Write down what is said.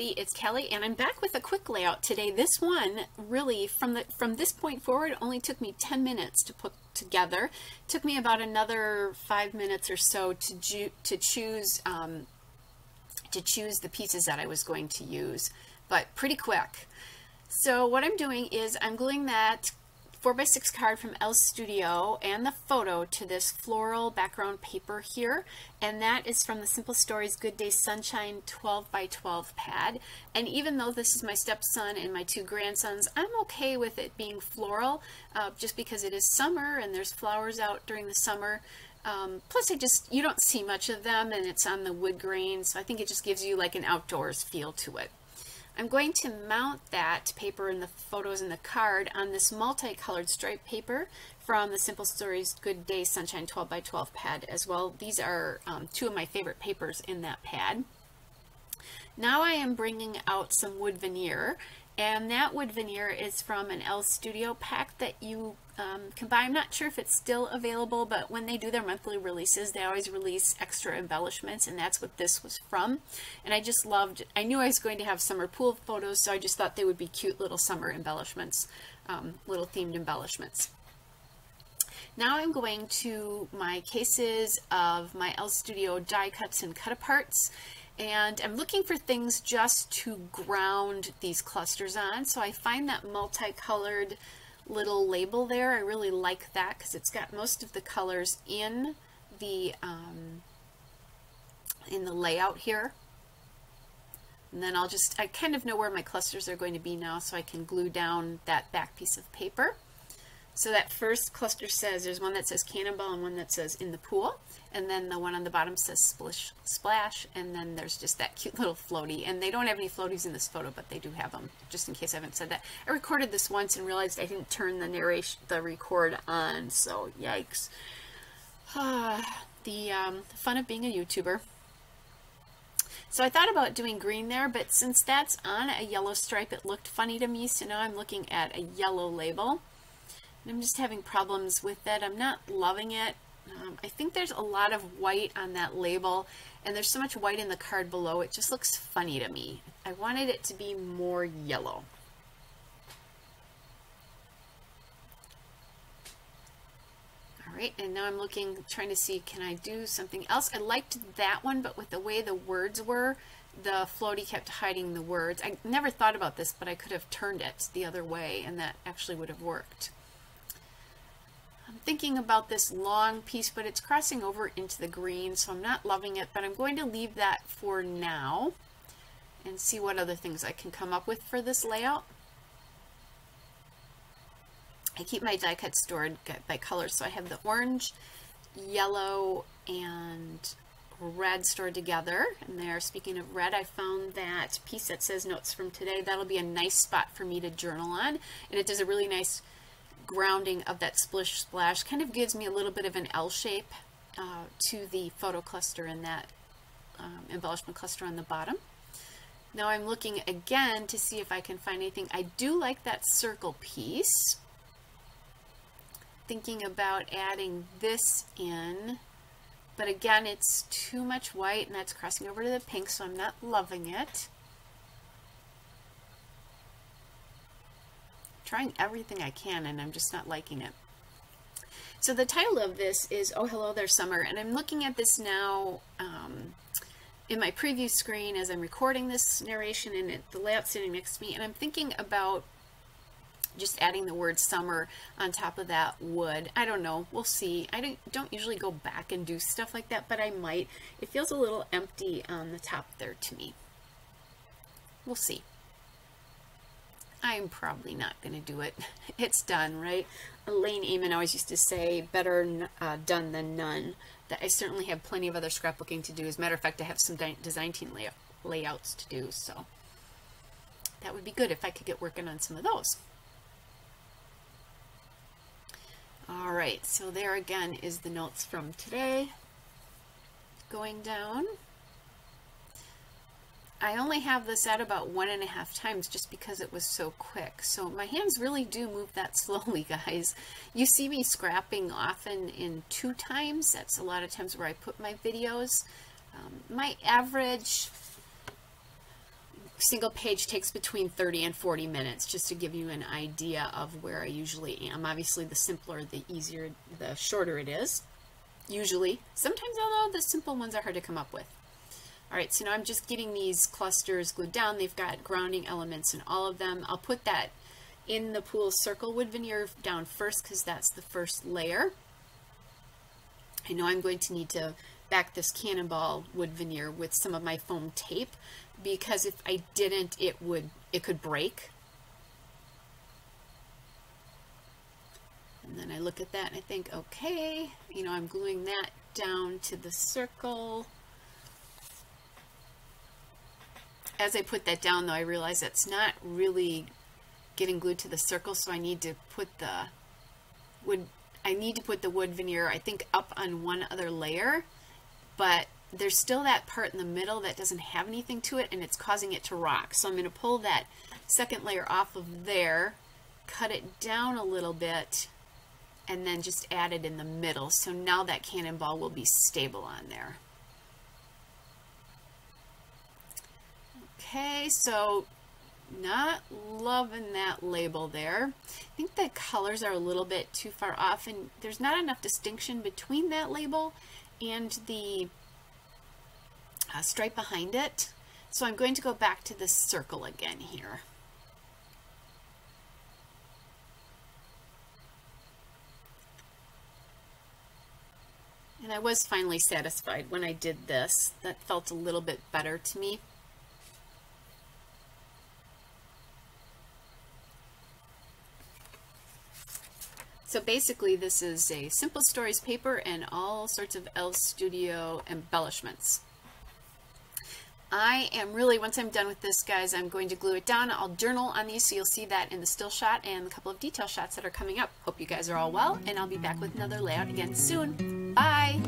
everybody, it's Kelly, and I'm back with a quick layout today. This one really, from this point forward, only took me 10 minutes to put together. It took me about another 5 minutes or so to choose the pieces that I was going to use, but pretty quick. So what I'm doing is I'm gluing that 4x6 card from Elle Studio and the photo to this floral background paper here, and that is from the Simple Stories Good Day Sunshine 12x12 pad. And even though this is my stepson and my 2 grandsons, I'm okay with it being floral, just because it is summer and there's flowers out during the summer. Plus you don't see much of them, and it's on the wood grain, so I think it just gives you like an outdoors feel to it. I'm going to mount that paper and the photos and the card on this multicolored stripe paper from the Simple Stories Good Day Sunshine 12x12 pad as well. These are 2 of my favorite papers in that pad. Now I am bringing out some wood veneer, and that wood veneer is from an Elle Studio pack that you can buy. I'm not sure if it's still available, but when they do their monthly releases, they always release extra embellishments, and that's what this was from. And I just loved, I knew I was going to have summer pool photos, so I just thought they would be cute little summer embellishments, little themed embellishments. Now I'm going to my cases of my Elle Studio die cuts and cut aparts. And I'm looking for things just to ground these clusters on. So I find that multicolored little label there. I really like that because it's got most of the colors in the layout here. And then I kind of know where my clusters are going to be now, so I can glue down that back piece of paper. So that first cluster says, there's one that says Cannonball and one that says In the Pool, and then the one on the bottom says Splish Splash, and then there's just that cute little floaty. And they don't have any floaties in this photo, but they do have them, just in case I haven't said that. I recorded this once and realized I didn't turn the record on, so yikes. The fun of being a YouTuber. So I thought about doing green there, but since that's on a yellow stripe, it looked funny to me, so now I'm looking at a yellow label. I'm just having problems with that. I'm not loving it. I think there's a lot of white on that label, and there's so much white in the card below, it just looks funny to me. I wanted it to be more yellow. All right, and now I'm trying to see, can I do something else? I liked that one, but with the way the words were, the floaty kept hiding the words. I never thought about this, but I could have turned it the other way, and that actually would have worked. I'm thinking about this long piece, but it's crossing over into the green, so I'm not loving it, but I'm going to leave that for now and see what other things I can come up with for this layout. I keep my die cuts stored by color, so I have the orange, yellow, and red stored together. And there, speaking of red, I found that piece that says Notes from Today. That'll be a nice spot for me to journal on, and it does a really nice grounding of that Splish Splash. Kind of gives me a little bit of an L shape to the photo cluster and that embellishment cluster on the bottom. Now I'm looking again to see if I can find anything. I do like that circle piece. Thinking about adding this in, but again, it's too much white and that's crossing over to the pink, so I'm not loving it. Trying everything I can, and I'm just not liking it. So the title of this is Oh Hello There Summer, and I'm looking at this now in my preview screen as I'm recording this narration, and the layout sitting next to me, and I'm thinking about just adding the word summer on top of that wood. I don't know, we'll see. I don't usually go back and do stuff like that, but I might. It feels a little empty on the top there to me. We'll see. I'm probably not going to do it. It's done, right? Elaine Eamon always used to say, better done than none. That I certainly have plenty of other scrapbooking to do. As a matter of fact, I have some design team layouts to do, so that would be good if I could get working on some of those. All right, so there again is the notes from today going down. I only have this at about 1.5 times just because it was so quick. So my hands really do move that slowly, guys. You see me scrapping often in 2 times. That's a lot of times where I put my videos. My average single page takes between 30 and 40 minutes, just to give you an idea of where I usually am. Obviously, the simpler, the easier, the shorter it is, usually. Sometimes, although, the simple ones are hard to come up with. All right, so now I'm just getting these clusters glued down. They've got grounding elements in all of them. I'll put that in the pool circle wood veneer down first because that's the first layer. I know I'm going to need to back this cannonball wood veneer with some of my foam tape, because if I didn't, it could break. And then I look at that and I think, okay, you know, I'm gluing that down to the circle. As I put that down, though, I realize that's not really getting glued to the circle, so I need to put the wood veneer, I think, up on one other layer, but there's still that part in the middle that doesn't have anything to it, and it's causing it to rock. So I'm going to pull that second layer off of there, cut it down a little bit, and then just add it in the middle. So now that cannonball will be stable on there. Okay, so not loving that label there. I think the colors are a little bit too far off, and there's not enough distinction between that label and the stripe behind it. So I'm going to go back to this circle again here. And I was finally satisfied when I did this. That felt a little bit better to me. So basically this is a Simple Stories paper and all sorts of Elf Studio embellishments. I am really, once I'm done with this, guys, I'm going to glue it down. I'll journal on these, so you'll see that in the still shot and a couple of detail shots that are coming up. Hope you guys are all well, and I'll be back with another layout again soon. Bye!